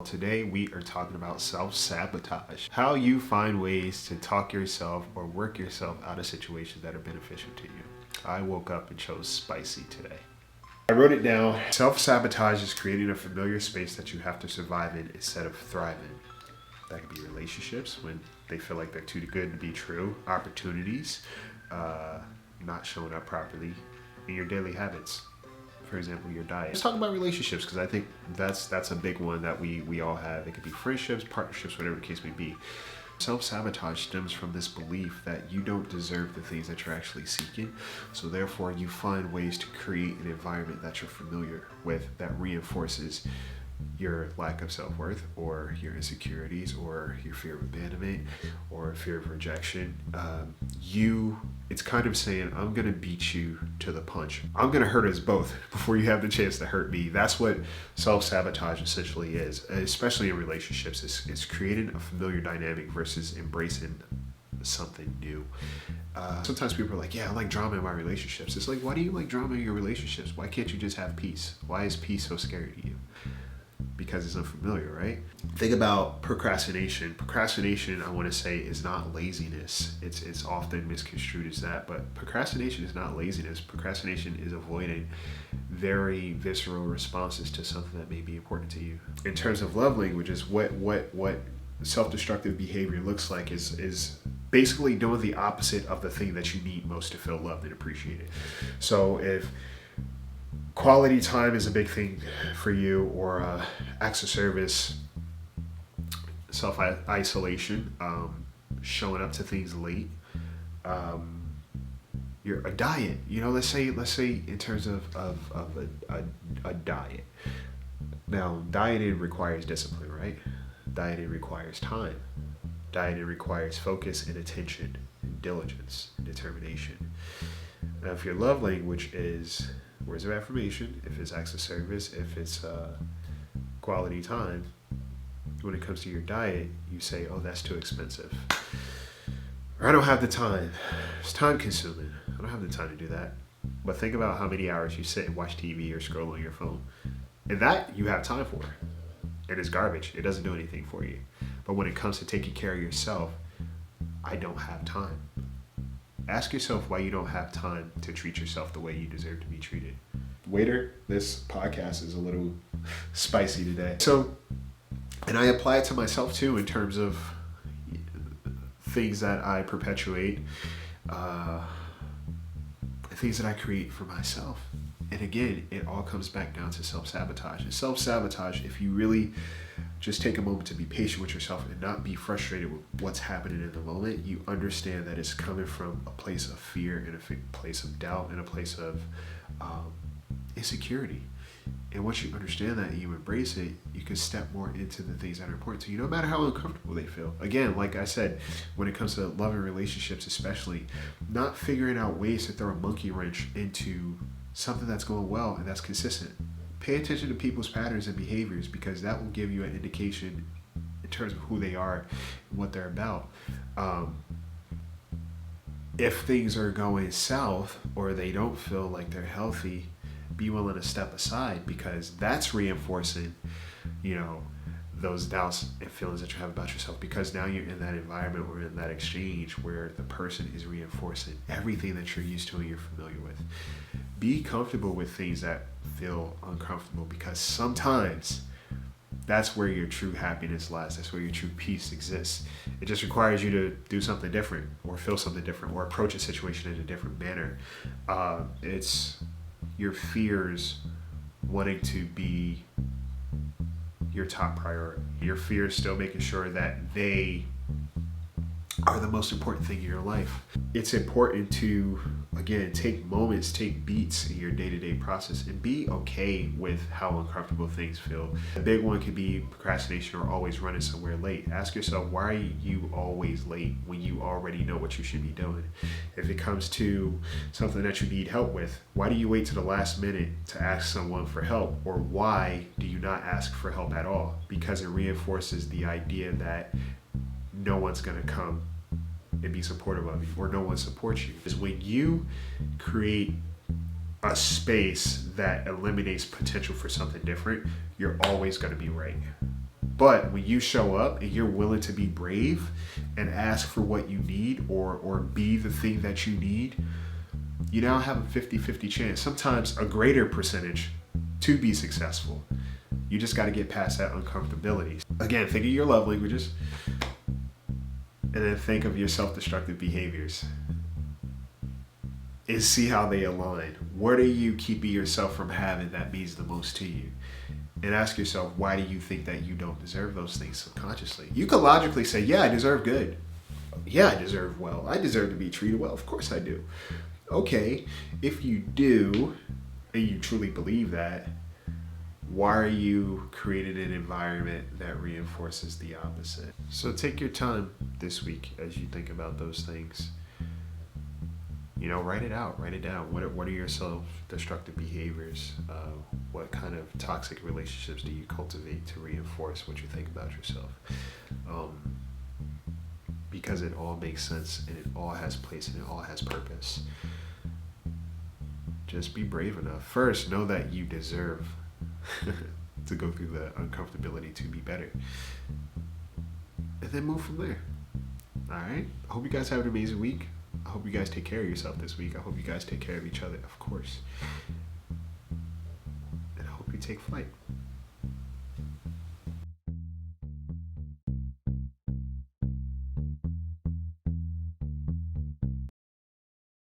Today we are talking about self-sabotage. How you find ways to talk yourself or work yourself out of situations that are beneficial to you. I woke up and chose spicy today. I wrote it down. Self-sabotage is creating a familiar space that you have to survive in instead of thrive in. That could be relationships when they feel like they're too good to be true, opportunities, not showing up properly, in your daily habits. For example, your diet. Let's talk about relationships because I think that's a big one that we all have. It could be friendships, partnerships, whatever the case may be. Self-sabotage stems from this belief that you don't deserve the things that you're actually seeking. So therefore, you find ways to create an environment that you're familiar with that reinforces your lack of self-worth or your insecurities or your fear of abandonment or fear of rejection. It's kind of saying, I'm going to beat you to the punch. I'm going to hurt us both before you have the chance to hurt me. That's what self-sabotage essentially is, especially in relationships. It's creating a familiar dynamic versus embracing something new. Sometimes people are like, yeah, I like drama in my relationships. It's like, why do you like drama in your relationships? Why can't you just have peace? Why is peace so scary to you? Because it's unfamiliar, right? Think about procrastination. Procrastination, I want to say, is not laziness. It's often misconstrued as that, but procrastination is not laziness. Procrastination is avoiding very visceral responses to something that may be important to you. In terms of love languages, what self-destructive behavior looks like is basically doing the opposite of the thing that you need most to feel loved and appreciated. So if quality time is a big thing for you, or acts of service, self-isolation, showing up to things late, you're a diet, let's say in terms of a diet. Now, dieting requires discipline, right? Dieting requires time. Dieting requires focus and attention and diligence and determination. Now, if your love language is words of affirmation, if it's acts of service, if it's quality time, when it comes to your diet, you say, oh, that's too expensive. Or I don't have the time. It's time consuming. I don't have the time to do that. But think about how many hours you sit and watch TV or scroll on your phone. And that you have time for. And it's garbage. It doesn't do anything for you. But when it comes to taking care of yourself, I don't have time. Ask yourself why you don't have time to treat yourself the way you deserve to be treated. Waiter, this podcast is a little spicy today. So, and I apply it to myself too in terms of things that I perpetuate, things that I create for myself. And again, it all comes back down to self-sabotage. And self-sabotage, if you really just take a moment to be patient with yourself and not be frustrated with what's happening in the moment, you understand that it's coming from a place of fear and a place of doubt and a place of insecurity. And once you understand that and you embrace it, you can step more into the things that are important to you, no matter how uncomfortable they feel. Again, like I said, when it comes to love and relationships especially, not figuring out ways to throw a monkey wrench into something that's going well and that's consistent. Pay attention to people's patterns and behaviors, because that will give you an indication in terms of who they are and what they're about. If things are going south or they don't feel like they're healthy, be willing to step aside, because that's reinforcing, those doubts and feelings that you have about yourself, because now you're in that environment or in that exchange where the person is reinforcing everything that you're used to and you're familiar with. Be comfortable with things that feel uncomfortable, because sometimes that's where your true happiness lies. That's where your true peace exists. It just requires you to do something different or feel something different or approach a situation in a different manner. It's your fears wanting to be your top priority. Your fears still making sure that they are the most important thing in your life. It's important to, again, take moments, take beats in your day-to-day process and be okay with how uncomfortable things feel. A big one could be procrastination or always running somewhere late. Ask yourself, why are you always late when you already know what you should be doing? If it comes to something that you need help with, why do you wait to the last minute to ask someone for help? Or why do you not ask for help at all? Because it reinforces the idea that no one's going to come and be supportive of you, or no one supports you. Is when you create a space that eliminates potential for something different, you're always going to be right. But when you show up and you're willing to be brave and ask for what you need or be the thing that you need, you now have a 50-50 chance, sometimes a greater percentage, to be successful. You just got to get past that uncomfortability. Again, think of your love languages and then think of your self-destructive behaviors and see how they align. What are you keeping yourself from having that means the most to you? And ask yourself, why do you think that you don't deserve those things subconsciously? You could logically say, yeah, I deserve good. Yeah, I deserve well. I deserve to be treated well. Of course I do. Okay, if you do, and you truly believe that, why are you creating an environment that reinforces the opposite? So take your time this week as you think about those things. You know, write it out, write it down. What are your self-destructive behaviors? What kind of toxic relationships do you cultivate to reinforce what you think about yourself? Because it all makes sense and it all has place and it all has purpose. Just be brave enough. First, know that you deserve to go through the uncomfortability to be better. And then move from there. All right? I hope you guys have an amazing week. I hope you guys take care of yourself this week. I hope you guys take care of each other, of course. And I hope you take flight.